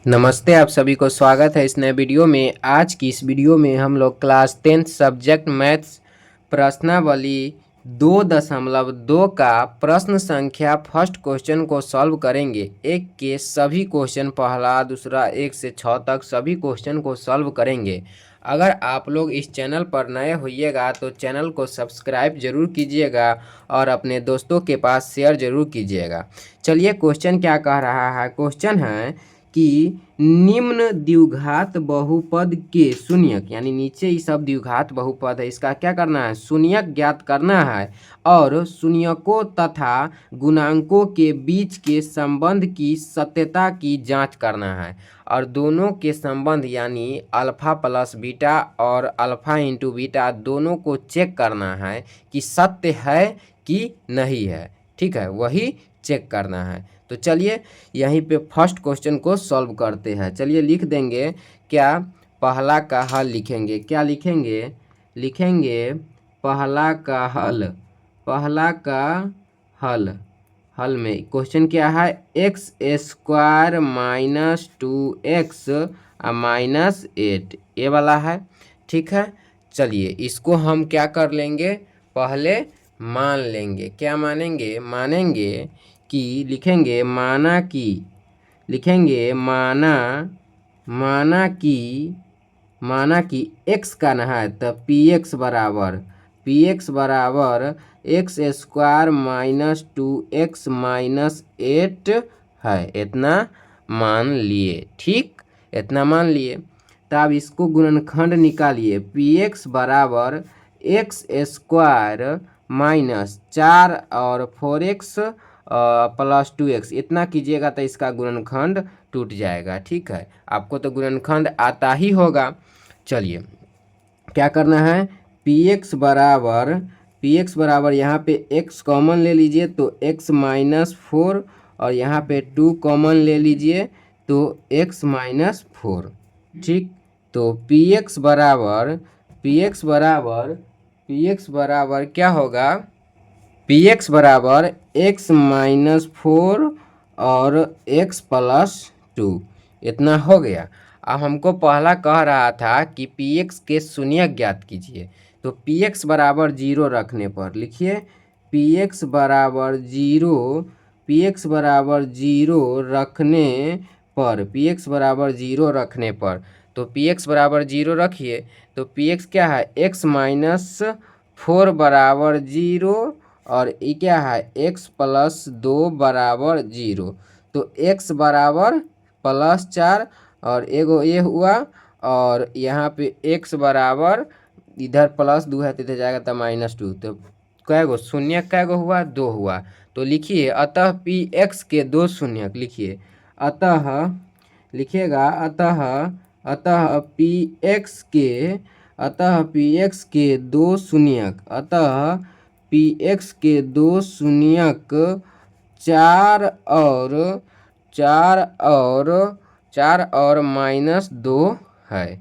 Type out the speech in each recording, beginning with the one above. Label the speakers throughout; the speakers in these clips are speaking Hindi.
Speaker 1: नमस्ते, आप सभी को स्वागत है इस नए वीडियो में। आज की इस वीडियो में हम लोग क्लास 10th सब्जेक्ट मैथ्स प्रश्नावली 2.2 का प्रश्न संख्या फर्स्ट क्वेश्चन को सॉल्व करेंगे। एक के सभी क्वेश्चन, पहला दूसरा 1 से 6 तक सभी क्वेश्चन को सॉल्व करेंगे। अगर आप लोग इस चैनल पर नए होइएगा तो चैनल को सब्सक्राइब जरूर कीजिएगा और अपने दोस्तों के पास शेयर जरूर कीजिएगा। चलिए, क्वेश्चन क्या कह रहा है। क्वेश्चन है कि निम्न द्विघात बहुपद के शून्यक, यानी नीचे ही सब द्विघात बहुपद है, इसका क्या करना है, शून्यक ज्ञात करना है और शून्यकों तथा गुणांकों के बीच के संबंध की सत्यता की जांच करना है। और दोनों के संबंध यानी अल्फा प्लस बीटा और अल्फा इंटू बीटा दोनों को चेक करना है कि सत्य है कि नहीं है। ठीक है, वही चेक करना है। तो चलिए यहीं पे फर्स्ट क्वेश्चन को सॉल्व करते हैं। चलिए लिख देंगे, क्या पहला का हल लिखेंगे। क्या लिखेंगे, लिखेंगे पहला का हल। पहला का हल, हल में क्वेश्चन क्या है, x square minus 2x minus 8, ये वाला है। ठीक है, चलिए इसको हम क्या कर लेंगे, पहले मान लेंगे। क्या मानेंगे, मानेंगे कि लिखेंगे माना कि, लिखेंगे माना कि x का ना है तो px बराबर x square minus 2x minus 8 है। इतना मान लिए। ठीक, इतना मान लिए। तब इसको गुणनखंड निकालिए। px बराबर एक्स स्क्वायर माइनस 4 और 4x प्लस 2x, इतना कीजिएगा तो इसका गुणनखंड टूट जाएगा। ठीक है, आपको तो गुणनखंड आता ही होगा। चलिए क्या करना है, px बराबर यहाँ पे x कॉमन ले लीजिए तो x माइनस 4 और यहाँ पे 2 कॉमन ले लीजिए तो x माइनस 4। ठीक, तो px बराबर क्या होगा, px बराबर x माइनस 4 और x प्लस 2, इतना हो गया। अब हमको पहला कह रहा था कि px के शून्यक ज्ञात कीजिए, तो px बराबर 0 रखने पर लिखिए, px बराबर 0 रखने पर, तो px बराबर 0 रखिए तो px क्या है, x माइनस 4 बराबर 0 और ये क्या है, x प्लस 2 बराबर 0। तो x बराबर प्लस 4 और एगो ये हुआ और यहाँ पे x बराबर इधर प्लस 2 है तो इधर जाएगा तो माइनस 2। तो कैगो शून्यक कैगो हुआ, 2 हुआ। तो लिखिए अतः px के 2 शून्यक लिखिए। अतः लिखिएगा, अतः px के 2 शून्यक, अतः px के 2 शून्यक 4 और माइनस 2 है।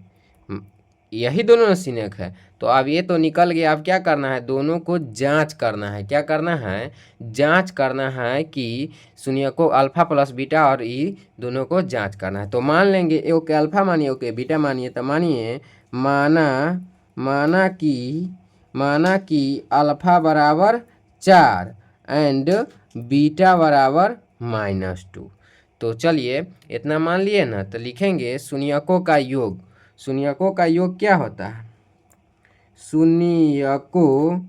Speaker 1: यही दोनों शून्यक है। तो अब ये तो निकल गया। अब क्या करना है, दोनों को जांच करना है। क्या करना है, जांच करना है कि शून्यकों अल्फा प्लस बीटा और ई दोनों को जांच करना है। तो मान लेंगे, ओके अल्फा मानिए, ओके बीटा मानिए। तो मानिए माना कि अल्फा बराबर 4 एंड बीटा बराबर माइनस 2। तो चलिए इतना मान लिए ना, तो लिखेंगे शून्यकों का योग। शून्यकों का योग क्या होता है, शून्यकों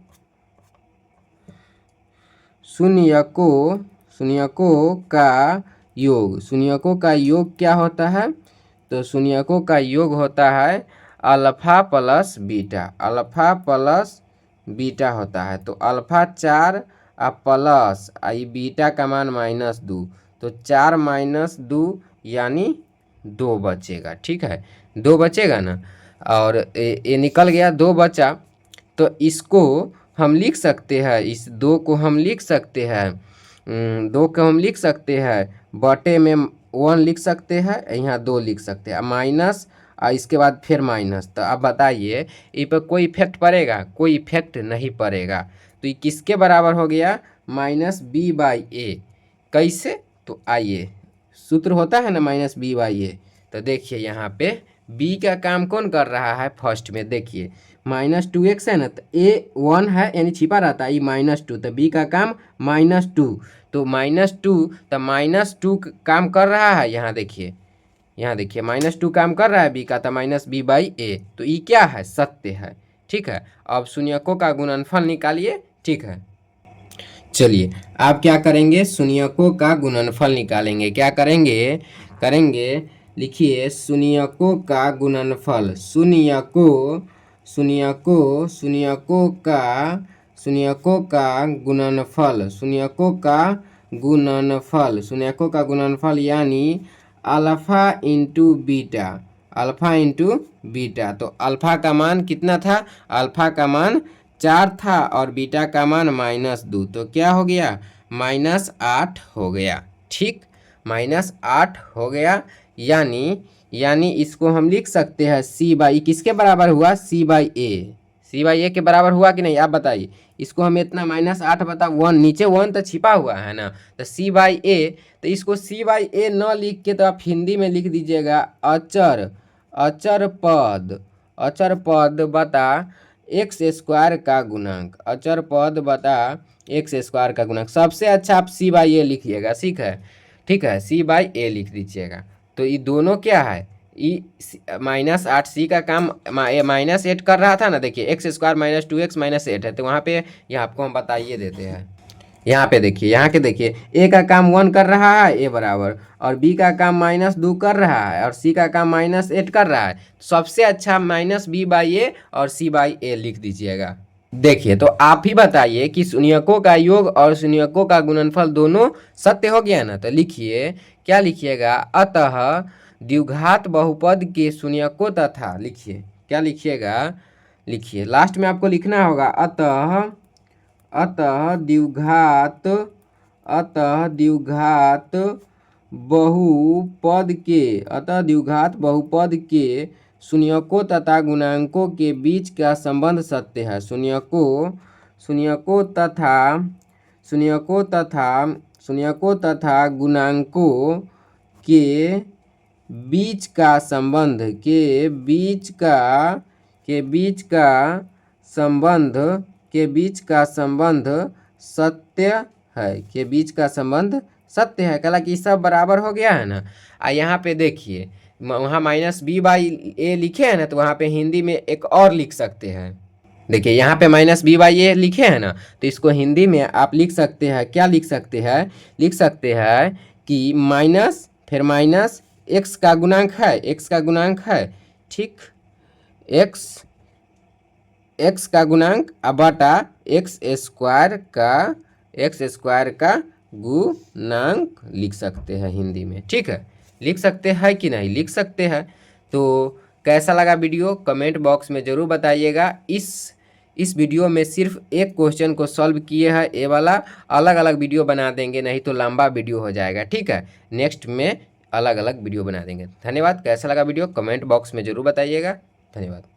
Speaker 1: का योग क्या होता है, तो शून्यकों का योग होता है अल्फा प्लस बीटा होता है। तो अल्फा 4 प्लस बीटा का मान माइनस 2, तो 4 माइनस 2 यानी 2 बचेगा। ठीक है, 2 बचेगा ना, और ये निकल गया, 2 बचा। तो इसको हम लिख सकते हैं, इस 2 को हम लिख सकते हैं, 2 को हम लिख सकते हैं, बटे में 1 लिख सकते हैं, यहाँ 2 लिख सकते हैं, माइनस और इसके बाद फिर माइनस। तो अब बताइए इस पर कोई इफेक्ट पड़ेगा, कोई इफेक्ट नहीं पड़ेगा। तो ये किसके बराबर हो गया, माइनस b बाई ए। कैसे, तो आइए, सूत्र होता है ना माइनस b बाई ए, तो देखिए यहाँ पे बी का काम कौन कर रहा है, फर्स्ट में देखिए -2x है ना, तो ए 1 है यानी छिपा रहता है, -2, तो बी का काम -2, तो -2, तो -2 काम कर रहा है, यहाँ देखिए -2 काम कर रहा है बी का, तो -b/a, तो ये क्या है, सत्य है। ठीक है, अब शून्यकों का गुणनफल निकालिए। ठीक है, चलिए आप क्या करेंगे, शून्यकों का गुणनफल निकालेंगे। क्या करेंगे, लिखिए शून्यकों का गुणनफल, शून्यकों का गुणनफल यानी अल्फा इंटू बीटा। तो अल्फा का मान कितना था, अल्फा का मान 4 था और बीटा का मान -2, तो क्या हो गया, -8 हो गया। ठीक, -8 हो गया, यानी इसको हम लिख सकते हैं c/e, किसके बराबर हुआ, c/a के बराबर हुआ कि नहीं, आप बताइए। इसको हम इतना -8 बता 1, नीचे 1 तो छिपा हुआ है ना, तो c/a, तो इसको c/a न लिख के तो आप हिंदी में लिख दीजिएगा अचर पद बता x² का गुणांक, अचर पद बता x² का गुणांक। सबसे अच्छा आप c/a लिखिएगा, ठीक है, c/a लिख दीजिएगा। तो ये दोनों क्या है, ये -8, सी का काम -8 कर रहा था ना, देखिए x² -2x -8 है, तो वहाँ पे ये आपको हम बताइए देते हैं। यहाँ पे देखिए, ए का काम 1 कर रहा है, ए बराबर, और बी का काम -2 कर रहा है, और सी का काम -8 कर रहा है। सबसे अच्छा -b/a और c/a लिख दीजिएगा। देखिए, तो आप ही बताइए कि शून्यकों का योग और शून्यकों का गुणनफल दोनों सत्य हो गया ना, तो लिखिए, क्या लिखिएगा, अतः द्विघात बहुपद के शून्यकों तथा, लिखिए क्या लिखिएगा, लिखिए लास्ट में आपको लिखना होगा, अतः द्विघात बहुपद के शून्यकों तथा गुणांकों के बीच का संबंध सत्य है। शून्यकों तथा गुणांकों के बीच का संबंध सत्य है, कला कि सब बराबर हो गया है ना। यहाँ पे देखिए, वहाँ -b/a लिखे हैं ना, तो वहाँ पे हिंदी में एक और लिख सकते हैं। देखिए यहाँ पे -b/a लिखे हैं ना, तो इसको हिंदी में आप लिख सकते हैं, क्या लिख सकते हैं कि माइनस, फिर माइनस x का गुणांक है, ठीक, x का गुणांक बटा x² का गुणांक लिख सकते हैं हिंदी में। ठीक है, लिख सकते हैं कि नहीं, लिख सकते हैं। तो कैसा लगा वीडियो, कमेंट बॉक्स में ज़रूर बताइएगा। इस वीडियो में सिर्फ एक क्वेश्चन को सॉल्व किए हैं, ये वाला अलग अलग वीडियो बना देंगे, नहीं तो लंबा वीडियो हो जाएगा। ठीक है, नेक्स्ट में अलग अलग वीडियो बना देंगे। धन्यवाद। कैसा लगा वीडियो, कमेंट बॉक्स में ज़रूर बताइएगा। धन्यवाद।